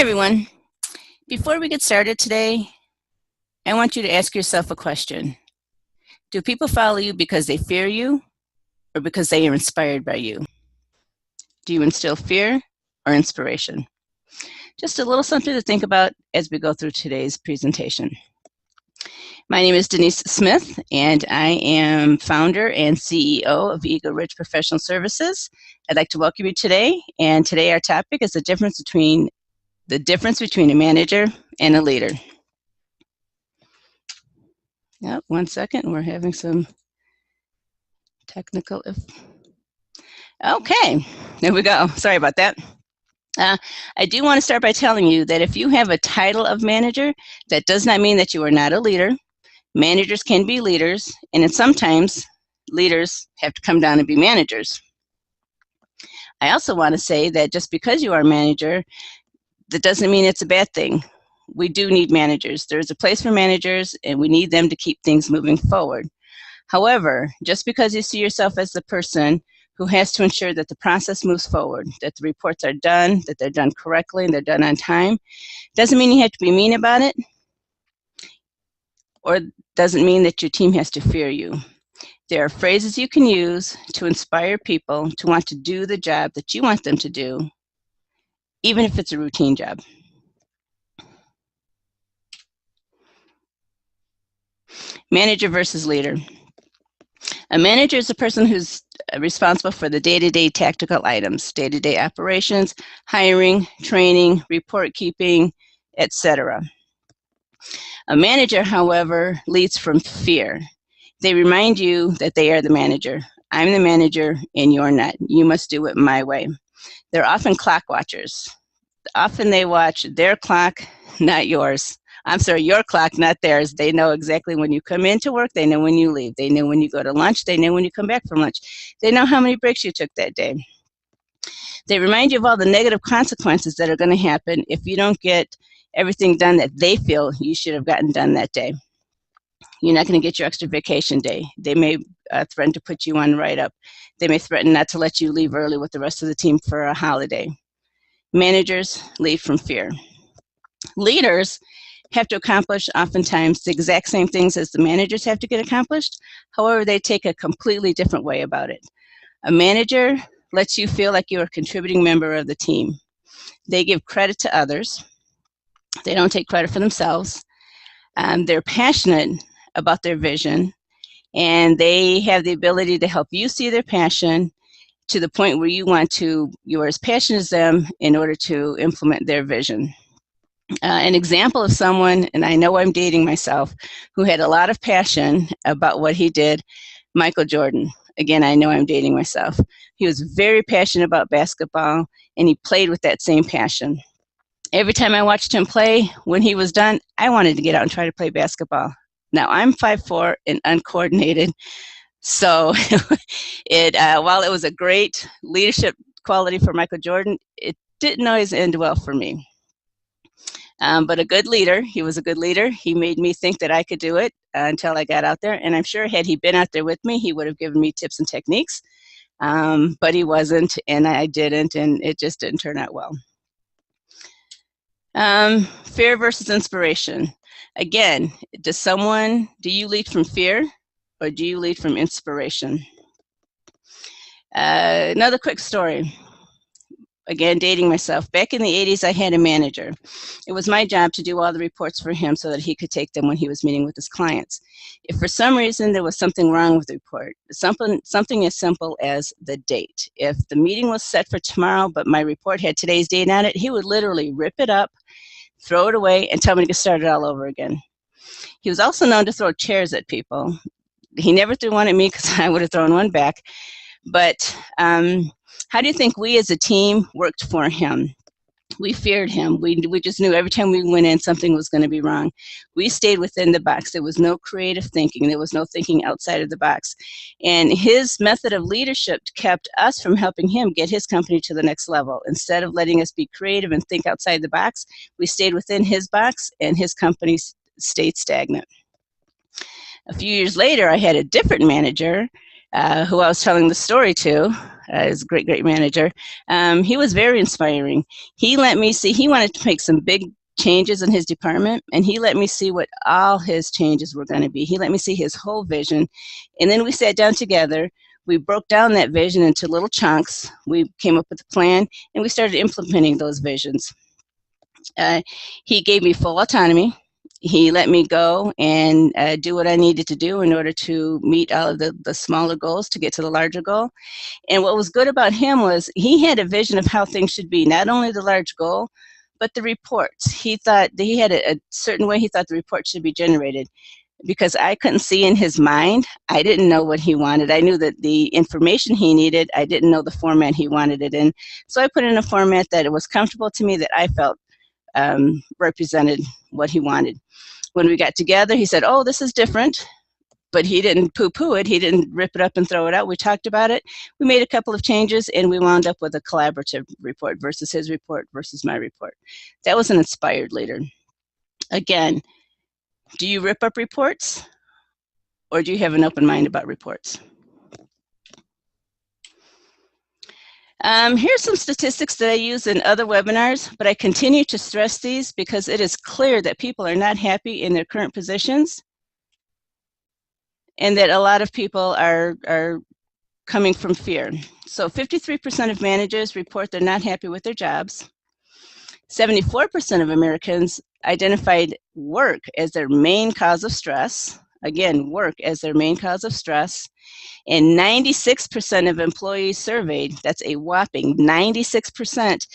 everyone. Before we get started today, I want you to ask yourself a question. Do people follow you because they fear you or because they are inspired by you? Do you instill fear or inspiration? Just a little something to think about as we go through today's presentation. My name is Denise Smith, and I am founder and CEO of Ego Rich Professional Services. I'd like to welcome you today, and today our topic is the difference between a manager and a leader. Yep, 1 second, we're having some technical. Okay, there we go. Sorry about that. I do want to start by telling you that if you have a title of manager, that does not mean that you are not a leader. Managers can be leaders, and sometimes leaders have to come down and be managers. I also want to say that just because you are a manager, that doesn't mean it's a bad thing. We do need managers. There's a place for managers, and we need them to keep things moving forward. However, just because you see yourself as the person who has to ensure that the process moves forward, that the reports are done, that they're done correctly, and they're done on time, doesn't mean you have to be mean about it, or doesn't mean that your team has to fear you. There are phrases you can use to inspire people to want to do the job that you want them to do, even if it's a routine job. Manager versus leader. A manager is a person who's responsible for the day-to-day tactical items, day-to-day operations, hiring, training, report keeping, etc. A manager, however, leads from fear. They remind you that they are the manager. I'm the manager and you're not. You must do it my way. They're often clock watchers. Often they watch their clock, not yours. I'm sorry, your clock, not theirs. They know exactly when you come into work. They know when you leave. They know when you go to lunch. They know when you come back from lunch. They know how many breaks you took that day. They remind you of all the negative consequences that are going to happen if you don't get everything done that they feel you should have gotten done that day. You're not going to get your extra vacation day. They may threaten to put you on write-up. They may threaten not to let you leave early with the rest of the team for a holiday. Managers lead from fear. Leaders have to accomplish oftentimes the exact same things as the managers have to get accomplished. However, they take a completely different way about it. A manager lets you feel like you're a contributing member of the team. They give credit to others. They don't take credit for themselves. They're passionate about their vision, and they have the ability to help you see their passion to the point where you're as passionate as them in order to implement their vision. An example of someone, and I know I'm dating myself, who had a lot of passion about what he did, Michael Jordan. Again, I know I'm dating myself. He was very passionate about basketball, and he played with that same passion. Every time I watched him play, when he was done, I wanted to get out and try to play basketball. Now, I'm 5'4" and uncoordinated, so while it was a great leadership quality for Michael Jordan, it didn't always end well for me. But a good leader, he was a good leader. He made me think that I could do it until I got out there. And I'm sure had he been out there with me, he would have given me tips and techniques. But he wasn't, and I didn't, and it just didn't turn out well. Fear versus inspiration. Again, do you lead from fear or do you lead from inspiration? Another quick story. Again, dating myself. Back in the 80s, I had a manager. It was my job to do all the reports for him so that he could take them when he was meeting with his clients. If for some reason there was something wrong with the report, something as simple as the date. If the meeting was set for tomorrow, but my report had today's date on it, he would literally rip it up, throw it away, and tell me to get started all over again. He was also known to throw chairs at people. He never threw one at me because I would have thrown one back. But how do you think we as a team worked for him? We feared him. We just knew every time we went in, something was going to be wrong. We stayed within the box. There was no creative thinking. There was no thinking outside of the box. And his method of leadership kept us from helping him get his company to the next level. Instead of letting us be creative and think outside the box, we stayed within his box, and his company stayed stagnant. A few years later, I had a different manager who I was telling the story to, is a great, great manager. He was very inspiring. He let me see, he wanted to make some big changes in his department, and he let me see what all his changes were going to be. He let me see his whole vision, and then we sat down together. We broke down that vision into little chunks. We came up with a plan, and we started implementing those visions. He gave me full autonomy. He let me go and do what I needed to do in order to meet all of the smaller goals to get to the larger goal. And what was good about him was he had a vision of how things should be, not only the large goal, but the reports. He thought that he had a certain way he thought the report should be generated. Because I couldn't see in his mind, I didn't know what he wanted. I knew that the information he needed, I didn't know the format he wanted it in. So I put in a format that it was comfortable to me, that I felt represented what he wanted. When we got together, he said, "Oh, this is different," but he didn't poo-poo it. He didn't rip it up and throw it out. We talked about it. We made a couple of changes, and we wound up with a collaborative report versus his report versus my report. That was an inspired leader. Again, do you rip up reports, or do you have an open mind about reports? Here's some statistics that I use in other webinars, but I continue to stress these because it is clear that people are not happy in their current positions, and that a lot of people are coming from fear. So 53% of managers report they're not happy with their jobs. 74% of Americans identified work as their main cause of stress. Again, work as their main cause of stress. And 96% of employees surveyed, that's a whopping 96%,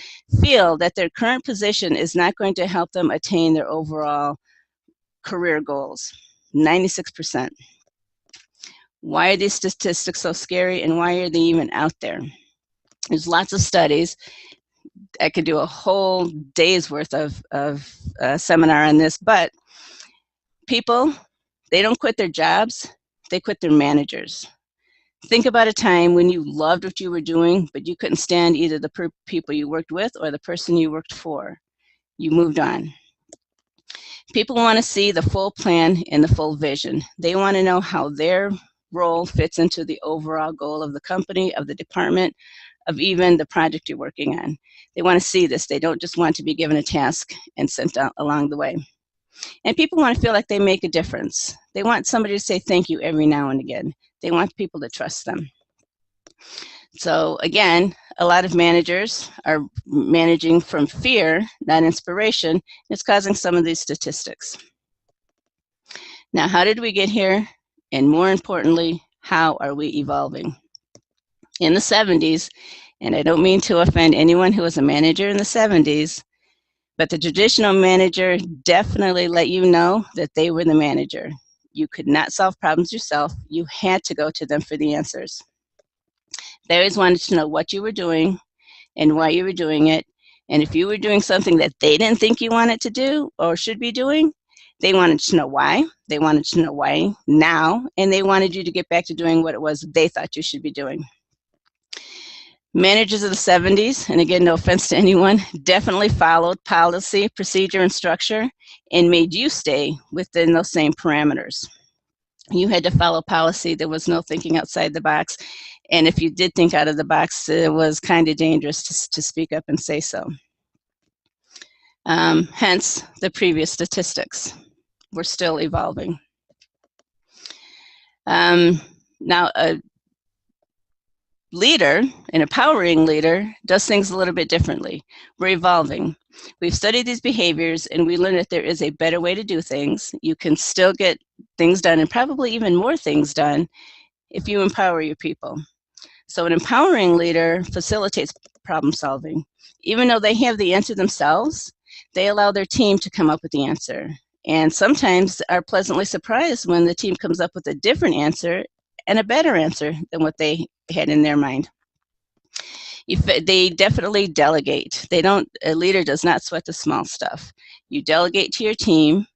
feel that their current position is not going to help them attain their overall career goals. 96%. Why are these statistics so scary, and why are they even out there? There's lots of studies. I could do a whole day's worth of seminar on this, but people, they don't quit their jobs, they quit their managers. Think about a time when you loved what you were doing, but you couldn't stand either the people you worked with or the person you worked for. You moved on. People want to see the full plan and the full vision. They want to know how their role fits into the overall goal of the company, of the department, of even the project you're working on. They want to see this. They don't just want to be given a task and sent out along the way. And people want to feel like they make a difference. They want somebody to say thank you every now and again. They want people to trust them. So again, a lot of managers are managing from fear, not inspiration. It's causing some of these statistics. Now, how did we get here? And more importantly, how are we evolving? In the 70s, and I don't mean to offend anyone who was a manager in the 70s, but the traditional manager definitely let you know that they were the manager. You could not solve problems yourself. You had to go to them for the answers. They always wanted to know what you were doing and why you were doing it. And if you were doing something that they didn't think you wanted to do or should be doing, they wanted to know why. They wanted to know why now, and they wanted you to get back to doing what it was they thought you should be doing. Managers of the 70s, and again, no offense to anyone, definitely followed policy, procedure, and structure, and made you stay within those same parameters. You had to follow policy. There was no thinking outside the box. And if you did think out of the box, it was kind of dangerous to speak up and say so. Hence, the previous statistics. We're still evolving. Now, a leader, an empowering leader, does things a little bit differently. We're evolving. We've studied these behaviors, and we learned that there is a better way to do things. You can still get things done, and probably even more things done, if you empower your people. So an empowering leader facilitates problem solving. Even though they have the answer themselves, they allow their team to come up with the answer. And sometimes are pleasantly surprised when the team comes up with a different answer and a better answer than what they had in their mind. They definitely delegate. A leader does not sweat the small stuff. You delegate to your team.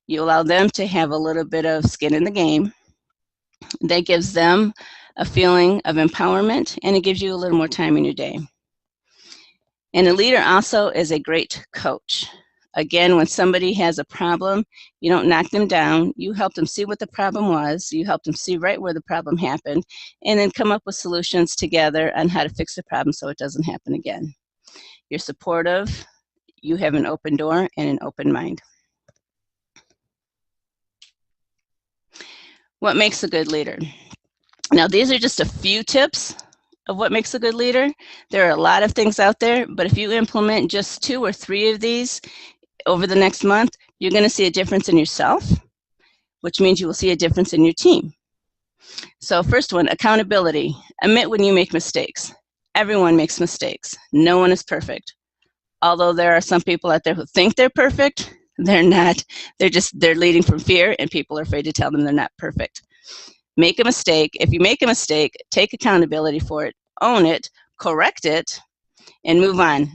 You allow them to have a little bit of skin in the game. That gives them a feeling of empowerment, and it gives you a little more time in your day. And a leader also is a great coach. Again, when somebody has a problem, you don't knock them down. You help them see what the problem was. You help them see right where the problem happened, and then come up with solutions together on how to fix the problem so it doesn't happen again. You're supportive. You have an open door and an open mind. What makes a good leader? Now, these are just a few tips of what makes a good leader. There are a lot of things out there, but if you implement just 2 or 3 of these over the next month, you're going to see a difference in yourself, which means you will see a difference in your team. So first one, accountability. Admit when you make mistakes. Everyone makes mistakes. No one is perfect. Although there are some people out there who think they're perfect, they're not. They're leading from fear, and people are afraid to tell them they're not perfect. Make a mistake. If you make a mistake, take accountability for it, own it, correct it, and move on.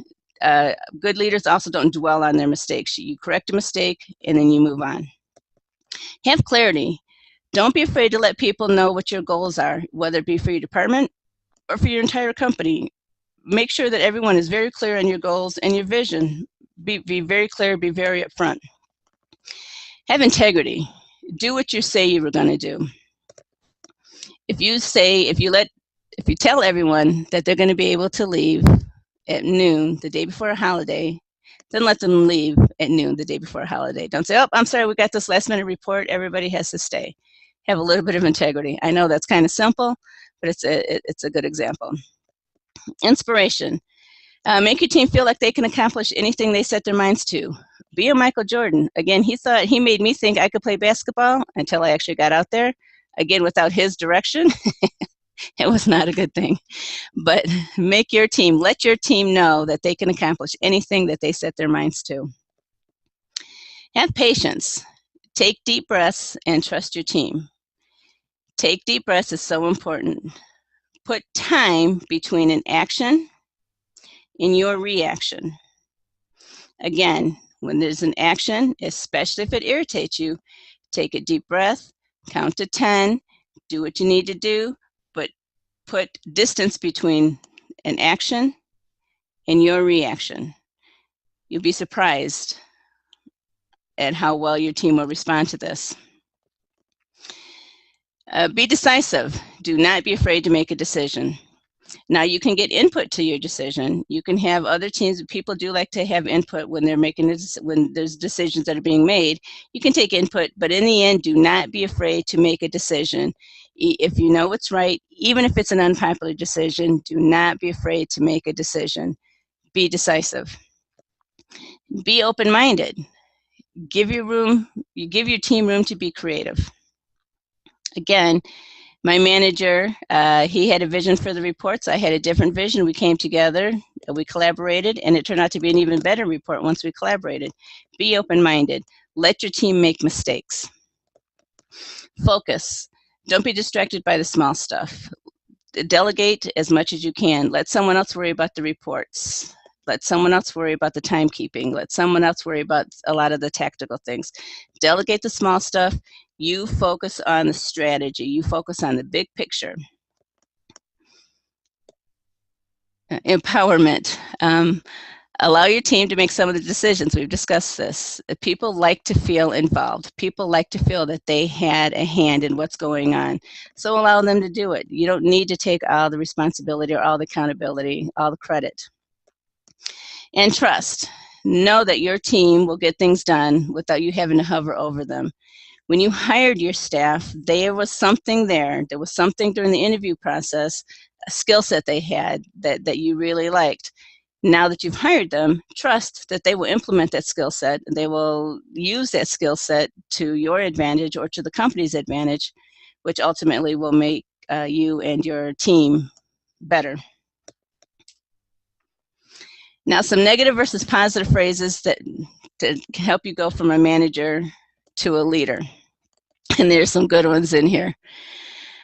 Good leaders also don't dwell on their mistakes. You correct a mistake, and then you move on. Have clarity. Don't be afraid to let people know what your goals are, whether it be for your department or for your entire company. Make sure that everyone is very clear on your goals and your vision. Be very clear, be very upfront. Have integrity. Do what you say you were going to do. If you tell everyone that they're going to be able to leave at noon the day before a holiday, then let them leave at noon the day before a holiday. Don't say, oh, I'm sorry, we got this last minute report, everybody has to stay. Have a little bit of integrity. I know that's kind of simple, but it's a good example. Inspiration. Make your team feel like they can accomplish anything they set their minds to. Be a Michael Jordan. Again, he made me think I could play basketball until I actually got out there. Again, without his direction, it was not a good thing. But let your team know that they can accomplish anything that they set their minds to. Have patience. Take deep breaths and trust your team. Take deep breaths is so important. Put time between an action and your reaction. Again, when there's an action, especially if it irritates you, take a deep breath, count to 10, do what you need to do, but put distance between an action and your reaction. You'll be surprised at how well your team will respond to this. Be decisive. Do not be afraid to make a decision. Now, you can get input to your decision. You can have other teams. People do like to have input when they're when there's decisions that are being made. You can take input, but in the end, do not be afraid to make a decision. If you know what's right, even if it's an unpopular decision, do not be afraid to make a decision. Be decisive. Be open-minded. Give your team room to be creative. Again, my manager, he had a vision for the reports. I had a different vision. We came together, we collaborated, and it turned out to be an even better report once we collaborated. Be open-minded. Let your team make mistakes. Focus. Don't be distracted by the small stuff. Delegate as much as you can. Let someone else worry about the reports. Let someone else worry about the timekeeping. Let someone else worry about a lot of the tactical things. Delegate the small stuff. You focus on the strategy. You focus on the big picture. Empowerment. Allow your team to make some of the decisions. We've discussed this. People like to feel involved. People like to feel that they had a hand in what's going on. So allow them to do it. You don't need to take all the responsibility or all the accountability, all the credit. And trust. Know that your team will get things done without you having to hover over them. When you hired your staff, there was something there. There was something during the interview process, a skill set they had that you really liked. Now that you've hired them, trust that they will implement that skill set. They will use that skill set to your advantage or to the company's advantage, which ultimately will make you and your team better. Now, some negative versus positive phrases that help you go from a manager to a leader. And there's some good ones in here.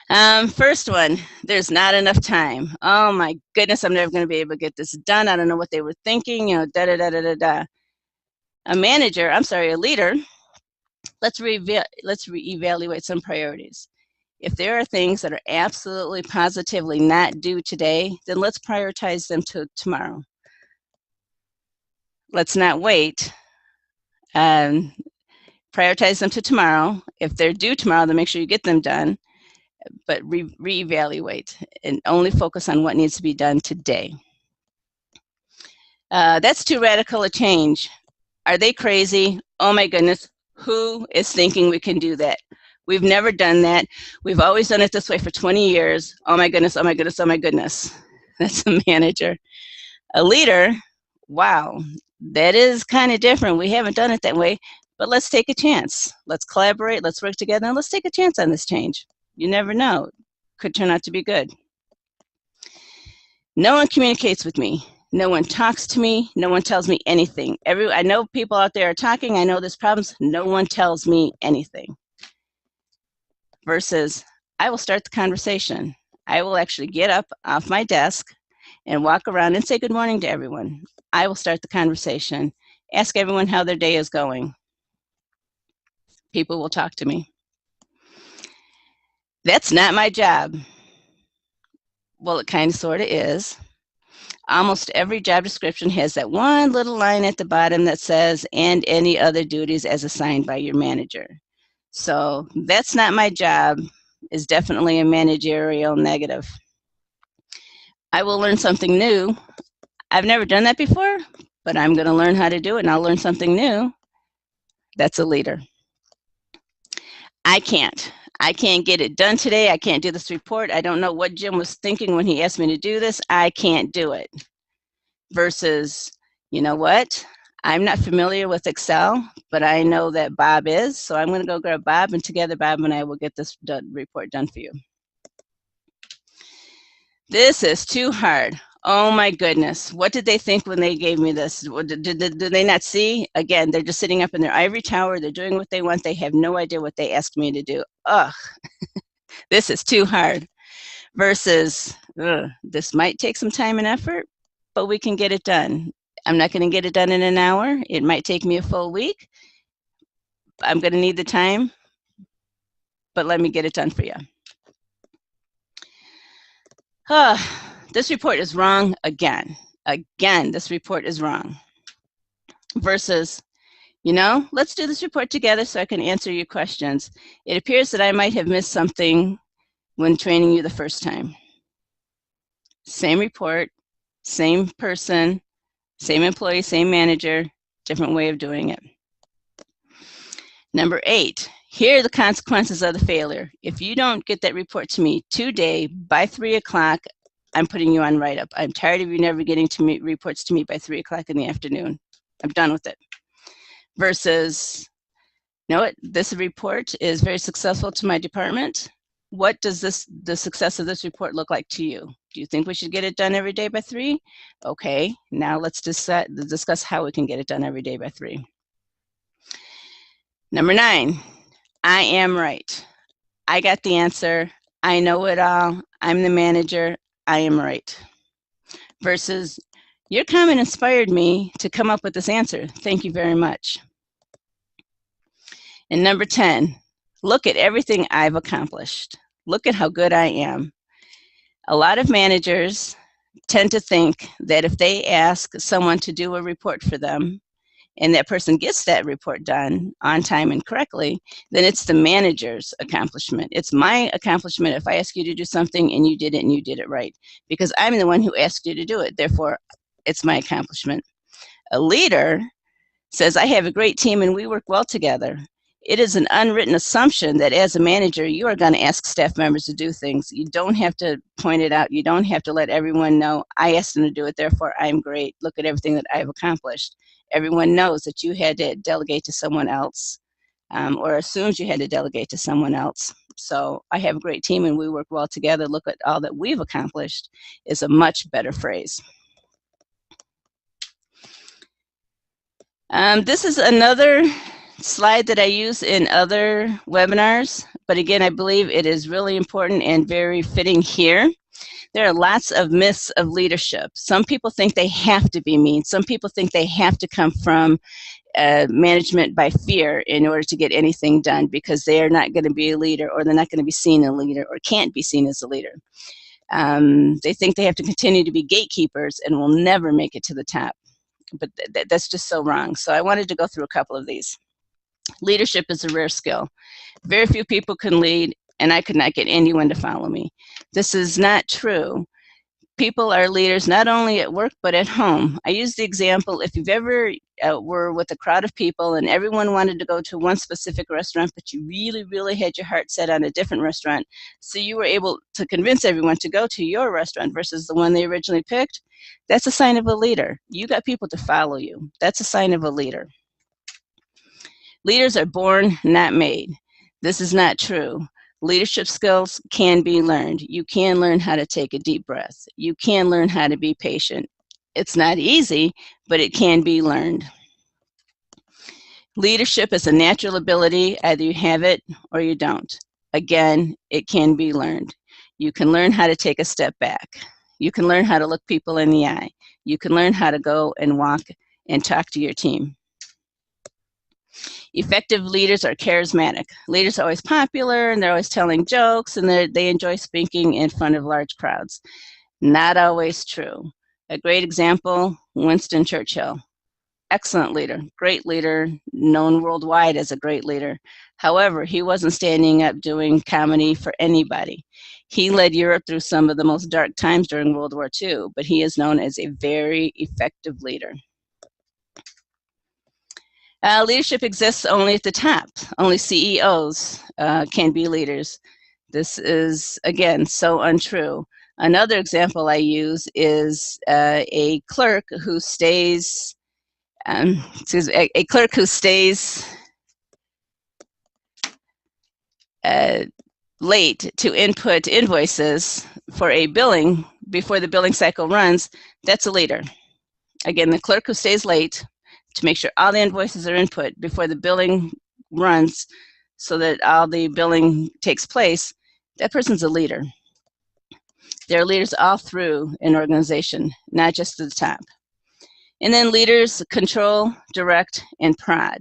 First one, there's not enough time. Oh my goodness, I'm never going to be able to get this done. I don't know what they were thinking, da-da-da-da-da-da. A leader, let's reevaluate some priorities. If there are things that are absolutely positively not due today, then let's prioritize them to tomorrow. Let's not wait Prioritize them to tomorrow. If they're due tomorrow, then make sure you get them done, but reevaluate and only focus on what needs to be done today. That's too radical a change. Are they crazy? Oh my goodness, who is thinking we can do that? We've never done that. We've always done it this way for 20 years. Oh my goodness, oh my goodness, oh my goodness. That's a manager. A leader, wow, that is kind of different. We haven't done it that way, but let's take a chance. Let's collaborate, let's work together, and let's take a chance on this change. You never know. Could turn out to be good. No one communicates with me. No one talks to me. No one tells me anything. I know people out there are talking. I know there's problems. No one tells me anything. Versus, I will start the conversation. I will actually get up off my desk and walk around and say good morning to everyone. I will start the conversation. Ask everyone how their day is going. People will talk to me. That's not my job. Well, it kind of sort of is. Almost every job description has that one little line at the bottom that says, and any other duties as assigned by your manager. So that's not my job is definitely a managerial negative. I will learn something new. I've never done that before, but I'm going to learn how to do it and I'll learn something new. That's a leader. I can't get it done today. I can't do this report. I don't know what Jim was thinking when he asked me to do this. I can't do it. Versus, you know what? I'm not familiar with Excel, but I know that Bob is. So I'm going to go grab Bob, and together Bob and I will get this report done for you. This is too hard. Oh my goodness. What did they think when they gave me this? Did they not see? Again, they're just sitting up in their ivory tower. They're doing what they want. They have no idea what they asked me to do. Ugh, this is too hard. Versus, this might take some time and effort, but we can get it done. I'm not going to get it done in an hour. It might take me a full week. I'm going to need the time, but let me get it done for you. This report is wrong again. Again, this report is wrong. Versus, you know, let's do this report together so I can answer your questions. It appears that I might have missed something when training you the first time. Same report, same person, same employee, same manager, different way of doing it. Number 8, here are the consequences of the failure. If you don't get that report to me today by 3 o'clock, I'm putting you on write-up. I'm tired of you never getting to me reports to me by 3 o'clock in the afternoon. I'm done with it. Versus, you know what, this report is very successful to my department. What does the success of this report look like to you? Do you think we should get it done every day by 3? Okay, now let's discuss how we can get it done every day by 3. Number 9, I am right. I got the answer. I know it all. I'm the manager. I am right. Versus, your comment inspired me to come up with this answer. Thank you very much. And number 10, look at everything I've accomplished. Look at how good I am. A lot of managers tend to think that if they ask someone to do a report for them, and that person gets that report done on time and correctly, then it's the manager's accomplishment. It's my accomplishment if I ask you to do something and you did it and you did it right, because I'm the one who asked you to do it. Therefore, it's my accomplishment. A leader says, I have a great team and we work well together. It is an unwritten assumption that as a manager, you are going to ask staff members to do things. You don't have to point it out. You don't have to let everyone know, I asked them to do it, therefore I'm great. Look at everything that I've accomplished. Everyone knows that you had to delegate to someone else, or assumes you had to delegate to someone else. So I have a great team and we work well together. Look at all that we've accomplished is a much better phrase. This is another slide that I use in other webinars, but again, I believe it is really important and very fitting here. There are lots of myths of leadership. Some people think they have to be mean. Some people think they have to come from management by fear in order to get anything done because they are not going to be a leader, or they're not going to be seen as a leader, or can't be seen as a leader. They think they have to continue to be gatekeepers and will never make it to the top. but that's just so wrong. So I wanted to go through a couple of these. Leadership is a rare skill. Very few people can lead, and I could not get anyone to follow me. This is not true. People are leaders not only at work but at home. I use the example, if you've ever were with a crowd of people and everyone wanted to go to one specific restaurant, but you really had your heart set on a different restaurant, so you were able to convince everyone to go to your restaurant versus the one they originally picked, that's a sign of a leader. You got people to follow you. That's a sign of a leader. Leaders are born, not made. This is not true. Leadership skills can be learned. You can learn how to take a deep breath. You can learn how to be patient. It's not easy, but it can be learned. Leadership is a natural ability. Either you have it or you don't. Again, it can be learned. You can learn how to take a step back. You can learn how to look people in the eye. You can learn how to go and walk and talk to your team. Effective leaders are charismatic. Leaders are always popular, and they're always telling jokes, and they enjoy speaking in front of large crowds. Not always true. A great example, Winston Churchill. Excellent leader, great leader, known worldwide as a great leader. However, he wasn't standing up doing comedy for anybody. He led Europe through some of the most dark times during World War II, but he is known as a very effective leader. Leadership exists only at the top. Only CEOs can be leaders. This is, again, so untrue. Another example I use is a clerk who stays, a clerk who stays late to input invoices for a billing before the billing cycle runs. That's a leader. Again, the clerk who stays late to make sure all the invoices are input before the billing runs so that all the billing takes place, that person's a leader. There are leaders all through an organization, not just at the top. And then leaders control, direct, and prod.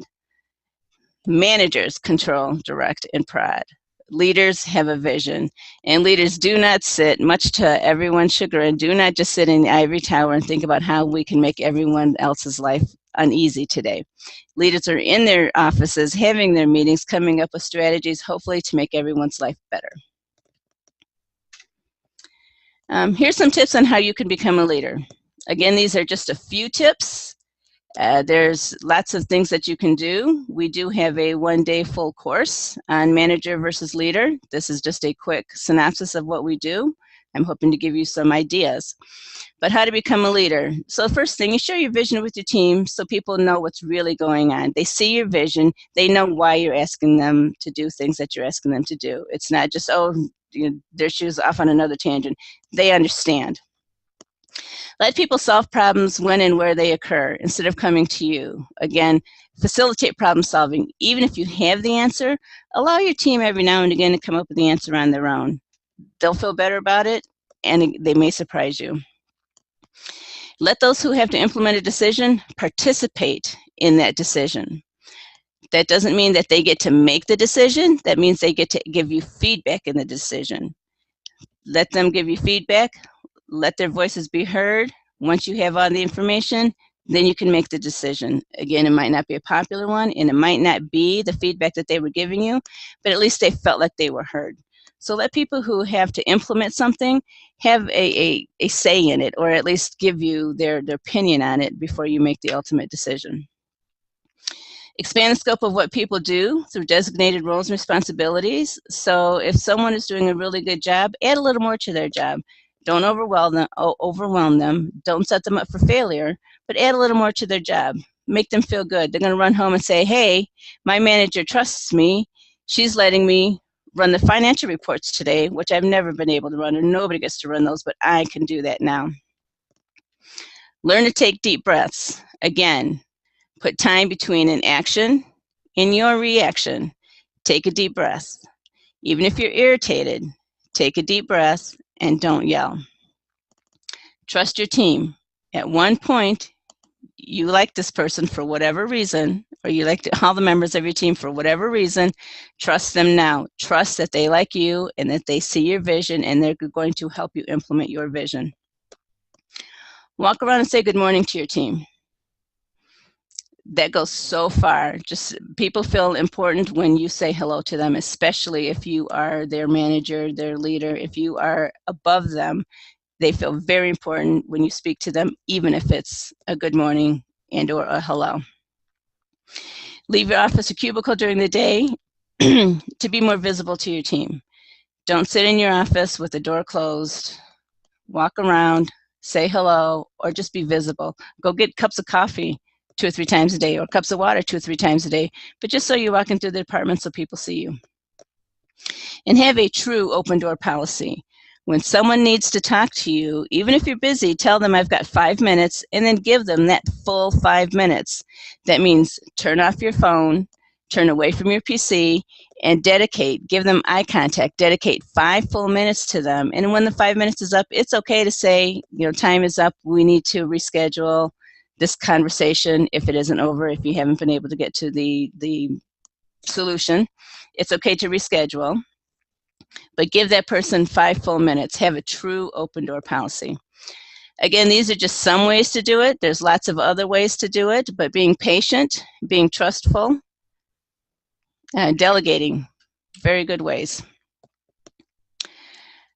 Managers control, direct, and prod. Leaders have a vision, and leaders do not sit, much to everyone's chagrin, do not just sit in the ivory tower and think about how we can make everyone else's life uneasy today. Leaders are in their offices, having their meetings, coming up with strategies, hopefully to make everyone's life better. Here's some tips on how you can become a leader. Again, these are just a few tips. There's lots of things that you can do. We do have a one-day full course on manager versus leader. This is just a quick synopsis of what we do. I'm hoping to give you some ideas. But how to become a leader. So the first thing, you share your vision with your team so people know what's really going on. They see your vision. They know why you're asking them to do things that you're asking them to do. It's not just, oh, their shoes off on another tangent. They understand. Let people solve problems when and where they occur instead of coming to you. Again, facilitate problem solving. Even if you have the answer, allow your team every now and again to come up with the answer on their own. They'll feel better about it, and they may surprise you. Let those who have to implement a decision participate in that decision. That doesn't mean that they get to make the decision. That means they get to give you feedback in the decision. Let them give you feedback. Let their voices be heard. Once you have all the information, then you can make the decision. Again, it might not be a popular one, and it might not be the feedback that they were giving you, but at least they felt like they were heard. So let people who have to implement something have a say in it, or at least give you their opinion on it before you make the ultimate decision. Expand the scope of what people do through designated roles and responsibilities. So if someone is doing a really good job, add a little more to their job. Don't overwhelm them. Don't set them up for failure, but add a little more to their job. Make them feel good. They're going to run home and say, hey, my manager trusts me. She's letting me run the financial reports today, which I've never been able to run, or nobody gets to run those, but I can do that now. Learn to take deep breaths. Again, put time between an action and your reaction. Take a deep breath. Even if you're irritated, take a deep breath and don't yell. Trust your team. At one point, you like this person for whatever reason, or you like all the members of your team for whatever reason. Trust them now. Trust that they like you and that they see your vision and they're going to help you implement your vision. Walk around and say good morning to your team. That goes so far. Just people feel important when you say hello to them, especially if you are their manager, their leader. If you are above them, they feel very important when you speak to them, even if it's a good morning and or a hello. Leave your office or cubicle during the day to be more visible to your team. Don't sit in your office with the door closed. Walk around, say hello, or just be visible. Go get cups of coffee 2 or 3 times a day, or cups of water 2 or 3 times a day, but just so you're walking through the department so people see you. And have a true open door policy. When someone needs to talk to you, even if you're busy, tell them I've got 5 minutes, and then give them that full 5 minutes. That means turn off your phone, turn away from your PC, and give them eye contact, dedicate 5 full minutes to them. And when the 5 minutes is up, it's okay to say, time is up, we need to reschedule this conversation if it isn't over, if you haven't been able to get to the solution. It's okay to reschedule. But give that person 5 full minutes. Have a true open door policy. Again, these are just some ways to do it. There's lots of other ways to do it, but being patient, being trustful, delegating, very good ways.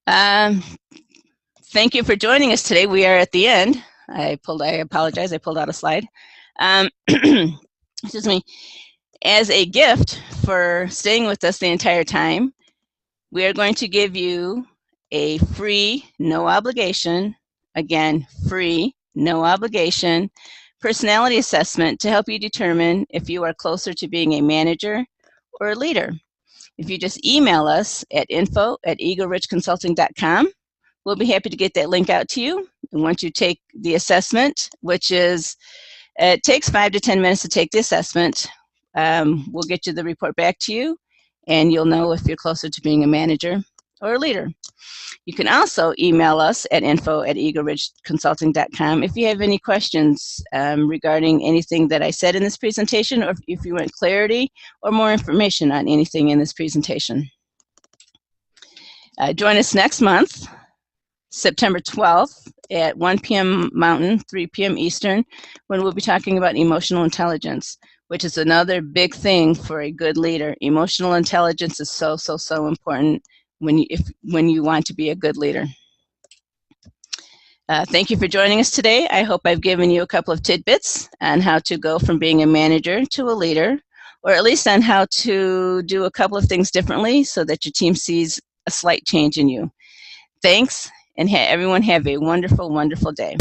Thank you for joining us today. We are at the end. I apologize, I pulled out a slide. Excuse me. As a gift for staying with us the entire time, we are going to give you a free, no obligation, again, free, no obligation, personality assessment to help you determine if you are closer to being a manager or a leader. If you just email us at info@eagleridgeconsulting.com, we'll be happy to get that link out to you. And once you take the assessment, which is, it takes 5 to 10 minutes to take the assessment, we'll get you the report back to you, and you'll know if you're closer to being a manager or a leader. You can also email us at info@eagleridgeconsulting.com if you have any questions regarding anything that I said in this presentation, or if you want clarity or more information on anything in this presentation. Join us next month, September 12th at 1 p.m. Mountain, 3 p.m. Eastern, when we'll be talking about emotional intelligence, which is another big thing for a good leader. Emotional intelligence is so, so, so important when you want to be a good leader. Thank you for joining us today. I hope I've given you a couple of tidbits on how to go from being a manager to a leader, or at least on how to do a couple of things differently so that your team sees a slight change in you. Thanks, and everyone have a wonderful, wonderful day.